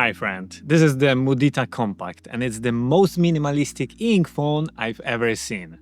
Hi friend, this is the Mudita Kompakt and it's the most minimalistic ink phone I've ever seen.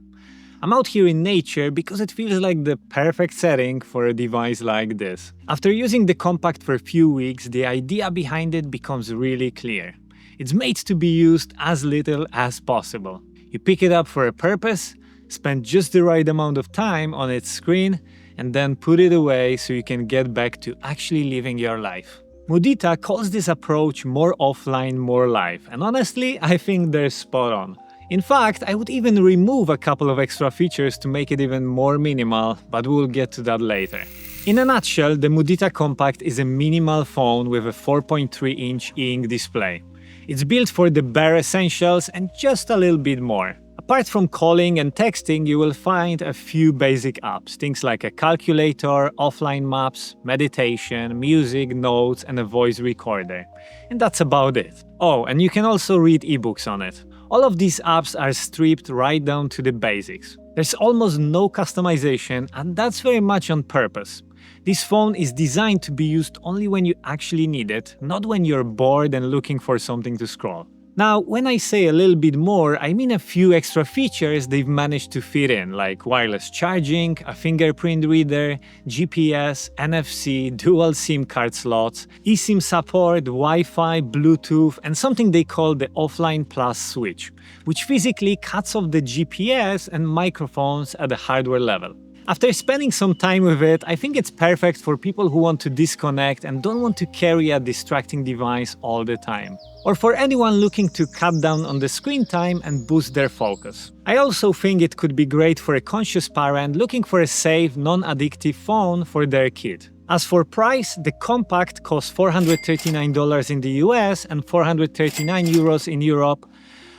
I'm out here in nature because it feels like the perfect setting for a device like this. After using the Kompakt for a few weeks, the idea behind it becomes really clear. It's made to be used as little as possible. You pick it up for a purpose, spend just the right amount of time on its screen, and then put it away so you can get back to actually living your life. Mudita calls this approach more offline, more life, and honestly, I think they're spot on. In fact, I would even remove a couple of extra features to make it even more minimal, but we'll get to that later. In a nutshell, the Mudita Kompakt is a minimal phone with a 4.3-inch e-ink display. It's built for the bare essentials and just a little bit more. Apart from calling and texting, you will find a few basic apps, things like a calculator, offline maps, meditation, music, notes, and a voice recorder. And that's about it. Oh, and you can also read ebooks on it. All of these apps are stripped right down to the basics. There's almost no customization, and that's very much on purpose. This phone is designed to be used only when you actually need it, not when you're bored and looking for something to scroll. Now, when I say a little bit more, I mean a few extra features they've managed to fit in, like wireless charging, a fingerprint reader, GPS, NFC, dual SIM card slots, eSIM support, Wi-Fi, Bluetooth, and something they call the Offline Plus switch, which physically cuts off the GPS and microphones at the hardware level. After spending some time with it, I think it's perfect for people who want to disconnect and don't want to carry a distracting device all the time. Or for anyone looking to cut down on the screen time and boost their focus. I also think it could be great for a conscious parent looking for a safe, non-addictive phone for their kid. As for price, the Kompakt costs $439 in the US and 439 euros in Europe,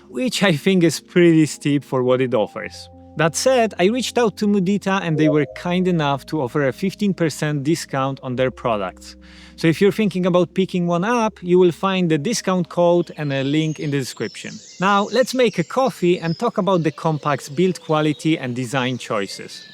which I think is pretty steep for what it offers. That said, I reached out to Mudita and they were kind enough to offer a 15% discount on their products. So if you're thinking about picking one up, you will find the discount code and a link in the description. Now, let's make a coffee and talk about the Kompakt's build quality and design choices.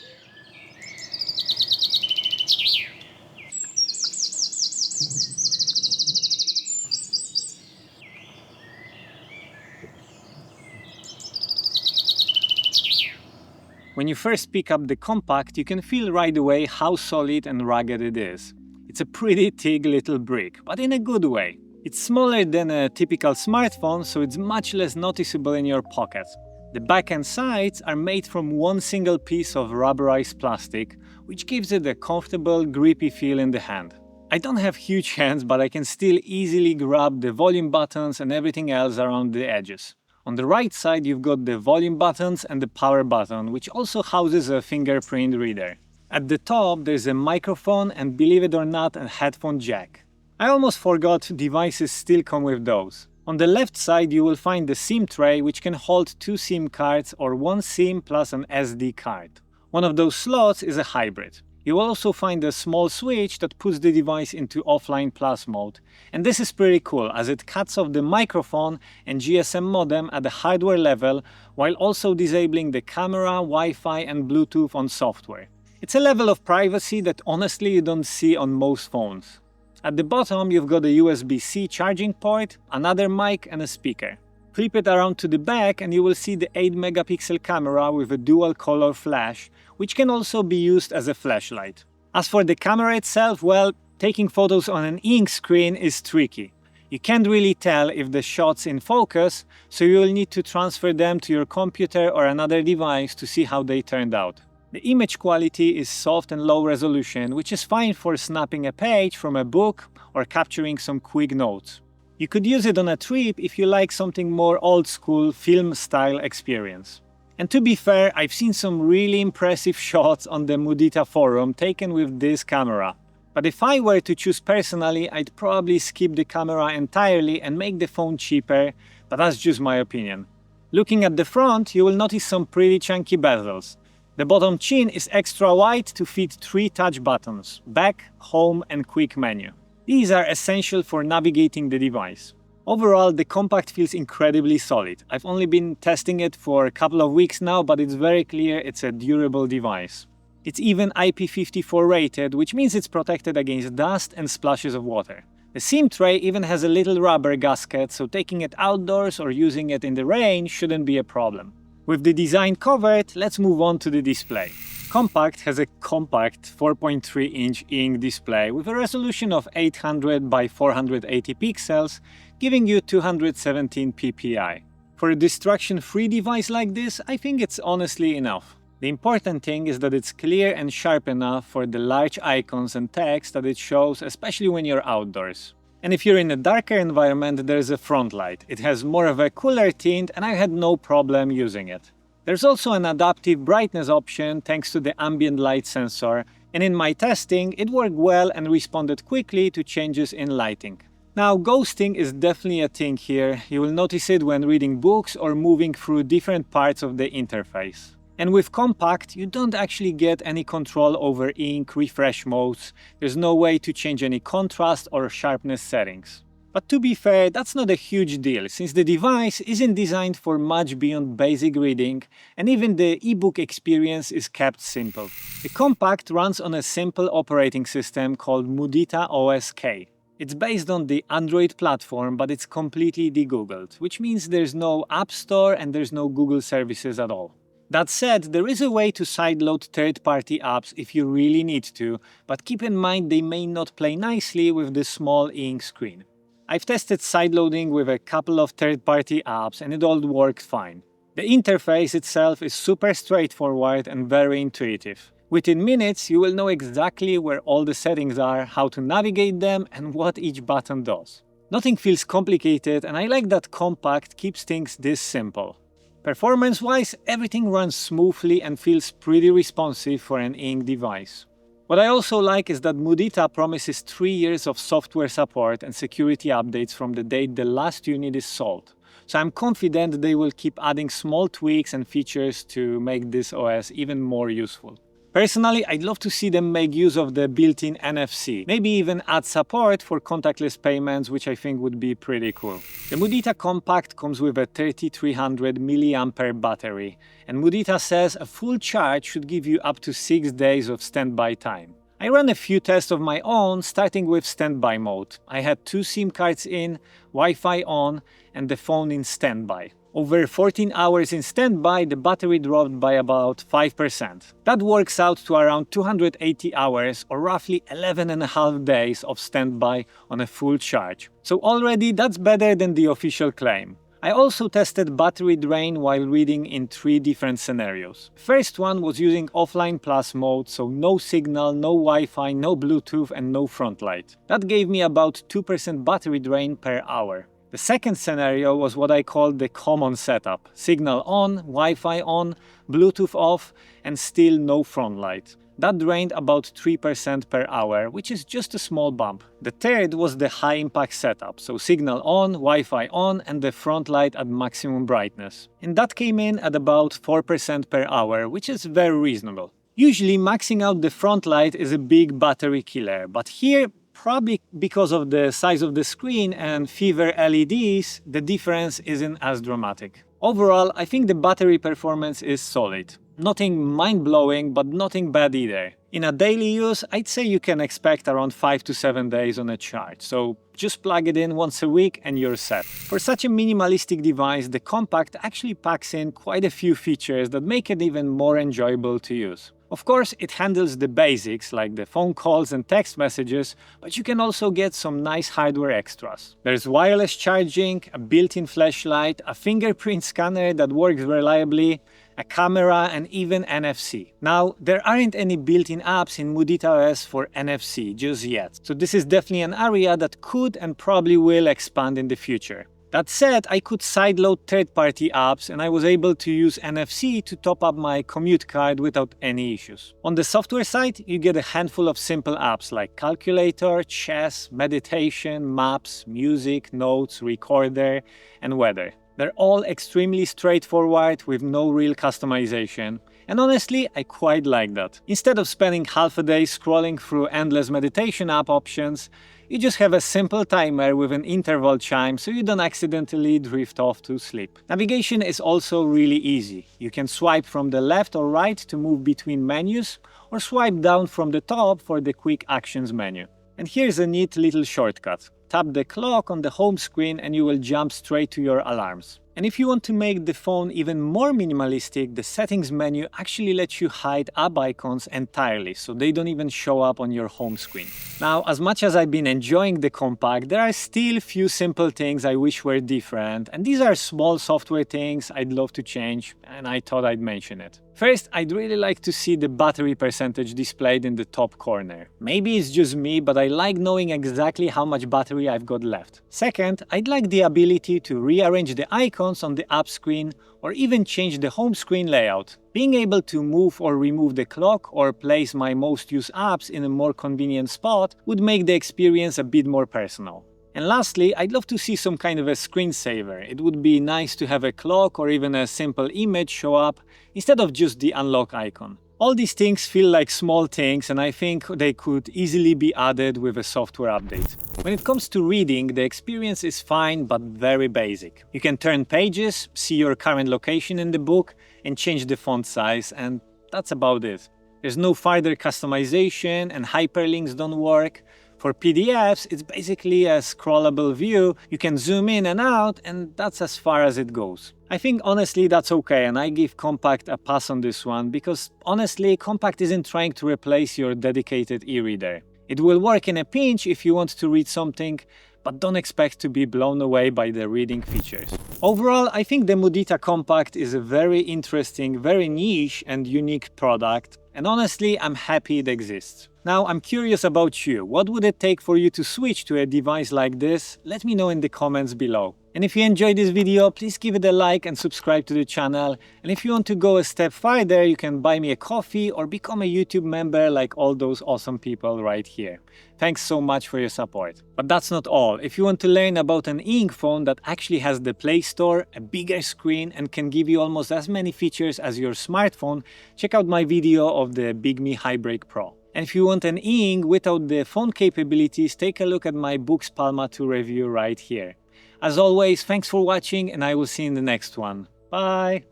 When you first pick up the Kompakt, you can feel right away how solid and rugged it is. It's a pretty thick little brick, but in a good way. It's smaller than a typical smartphone, so it's much less noticeable in your pocket. The back and sides are made from one single piece of rubberized plastic, which gives it a comfortable, grippy feel in the hand. I don't have huge hands, but I can still easily grab the volume buttons and everything else around the edges. On the right side, you've got the volume buttons and the power button, which also houses a fingerprint reader. At the top, there's a microphone and, believe it or not, a headphone jack. I almost forgot devices still come with those. On the left side, you will find the SIM tray, which can hold 2 SIM cards or 1 SIM plus an SD card. One of those slots is a hybrid. You will also find a small switch that puts the device into offline plus mode. And this is pretty cool as it cuts off the microphone and GSM modem at the hardware level while also disabling the camera, Wi-Fi and Bluetooth on software. It's a level of privacy that honestly you don't see on most phones. At the bottom you've got a USB-C charging port, another mic and a speaker. Flip it around to the back and you will see the 8-megapixel camera with a dual color flash, which can also be used as a flashlight. As for the camera itself, well, taking photos on an ink screen is tricky. You can't really tell if the shot's in focus, so you will need to transfer them to your computer or another device to see how they turned out. The image quality is soft and low resolution, which is fine for snapping a page from a book or capturing some quick notes. You could use it on a trip if you like something more old-school film-style experience. And to be fair, I've seen some really impressive shots on the Mudita forum taken with this camera. But if I were to choose personally, I'd probably skip the camera entirely and make the phone cheaper, but that's just my opinion. Looking at the front, you will notice some pretty chunky bezels. The bottom chin is extra wide to fit 3 touch buttons: back, home and quick menu. These are essential for navigating the device. Overall, the Kompakt feels incredibly solid. I've only been testing it for a couple of weeks now, but it's very clear it's a durable device. It's even IP54 rated, which means it's protected against dust and splashes of water. The SIM tray even has a little rubber gasket, so taking it outdoors or using it in the rain shouldn't be a problem. With the design covered, let's move on to the display. Kompakt has a compact 4.3-inch ink display with a resolution of 800 by 480 pixels, giving you 217 ppi. For a distraction-free device like this, I think it's honestly enough. The important thing is that it's clear and sharp enough for the large icons and text that it shows, especially when you're outdoors. And if you're in a darker environment, there's a front light. It has more of a cooler tint and I had no problem using it. There's also an adaptive brightness option thanks to the ambient light sensor, and in my testing it worked well and responded quickly to changes in lighting. Now, ghosting is definitely a thing here. You will notice it when reading books or moving through different parts of the interface. And with Kompakt, you don't actually get any control over ink refresh modes. There's no way to change any contrast or sharpness settings. But to be fair, that's not a huge deal, since the device isn't designed for much beyond basic reading, and even the ebook experience is kept simple. The Kompakt runs on a simple operating system called Mudita K. It's based on the Android platform, but it's completely de-Googled, which means there's no App Store and there's no Google services at all. That said, there is a way to sideload third-party apps if you really need to, but keep in mind they may not play nicely with the small ink screen. I've tested sideloading with a couple of third-party apps and it all worked fine. The interface itself is super straightforward and very intuitive. Within minutes, you will know exactly where all the settings are, how to navigate them, and what each button does. Nothing feels complicated, and I like that Kompakt keeps things this simple. Performance-wise, everything runs smoothly and feels pretty responsive for an ink device. What I also like is that Mudita promises 3 years of software support and security updates from the date the last unit is sold. So I'm confident they will keep adding small tweaks and features to make this OS even more useful. Personally, I'd love to see them make use of the built-in NFC, maybe even add support for contactless payments, which I think would be pretty cool. The Mudita Kompakt comes with a 3300 mAh battery, and Mudita says a full charge should give you up to 6 days of standby time. I ran a few tests of my own, starting with standby mode. I had 2 SIM cards in, Wi-Fi on, and the phone in standby. Over 14 hours in standby, the battery dropped by about 5%. That works out to around 280 hours or roughly 11.5 days of standby on a full charge. So already that's better than the official claim. I also tested battery drain while reading in 3 different scenarios. First one was using offline plus mode, so no signal, no Wi-Fi, no Bluetooth and no front light. That gave me about 2% battery drain per hour. The second scenario was what I called the common setup. Signal on, Wi-Fi on, Bluetooth off, and still no front light. That drained about 3% per hour, which is just a small bump. The third was the high impact setup, so signal on, Wi-Fi on, and the front light at maximum brightness. And that came in at about 4% per hour, which is very reasonable. Usually maxing out the front light is a big battery killer, but here, probably because of the size of the screen and fewer LEDs, the difference isn't as dramatic. Overall, I think the battery performance is solid. Nothing mind-blowing, but nothing bad either. In a daily use, I'd say you can expect around 5 to 7 days on a charge, so just plug it in once a week and you're set. For such a minimalistic device, the Kompakt actually packs in quite a few features that make it even more enjoyable to use. Of course, it handles the basics like the phone calls and text messages, but you can also get some nice hardware extras. There's wireless charging, a built-in flashlight, a fingerprint scanner that works reliably, a camera, and even NFC. Now, there aren't any built-in apps in Mudita OS for NFC just yet, so this is definitely an area that could and probably will expand in the future. That said, I could sideload third-party apps and I was able to use NFC to top up my commute card without any issues. On the software side, you get a handful of simple apps like calculator, chess, meditation, maps, music, notes, recorder, and weather. They're all extremely straightforward with no real customization. And honestly, I quite like that. Instead of spending half a day scrolling through endless meditation app options, you just have a simple timer with an interval chime so you don't accidentally drift off to sleep. Navigation is also really easy. You can swipe from the left or right to move between menus, or swipe down from the top for the quick actions menu. And here's a neat little shortcut. tap the clock on the home screen and you will jump straight to your alarms. And if you want to make the phone even more minimalistic, the settings menu actually lets you hide app icons entirely, so they don't even show up on your home screen. Now, as much as I've been enjoying the Kompakt, there are still few simple things I wish were different, and these are small software things I'd love to change, and I thought I'd mention it. First, I'd really like to see the battery percentage displayed in the top corner. Maybe it's just me, but I like knowing exactly how much battery I've got left. Second, I'd like the ability to rearrange the icons on the app screen or even change the home screen layout. Being able to move or remove the clock or place my most used apps in a more convenient spot would make the experience a bit more personal. And lastly, I'd love to see some kind of a screensaver. It would be nice to have a clock or even a simple image show up instead of just the unlock icon. All these things feel like small things, and I think they could easily be added with a software update. When it comes to reading, the experience is fine but very basic. You can turn pages, see your current location in the book, and change the font size, and that's about it. There's no further customization, and hyperlinks don't work. For PDFs, it's basically a scrollable view. You can zoom in and out, and that's as far as it goes. I think honestly that's okay, and I give Kompakt a pass on this one because honestly, Kompakt isn't trying to replace your dedicated e-reader. It will work in a pinch if you want to read something, but don't expect to be blown away by the reading features. Overall, I think the Mudita Kompakt is a very interesting, very niche and unique product, and honestly, I'm happy it exists. Now, I'm curious about you. What would it take for you to switch to a device like this? Let me know in the comments below. And if you enjoyed this video, please give it a like and subscribe to the channel. And if you want to go a step further, you can buy me a coffee or become a YouTube member like all those awesome people right here. Thanks so much for your support. But that's not all. If you want to learn about an e-ink phone that actually has the Play Store, a bigger screen, and can give you almost as many features as your smartphone, check out my video of the Big Me Highbreak Pro. And if you want an e-ink without the phone capabilities, take a look at my Books Palma 2 review right here. As always, thanks for watching, and I will see you in the next one. Bye!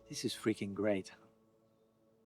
This is freaking great.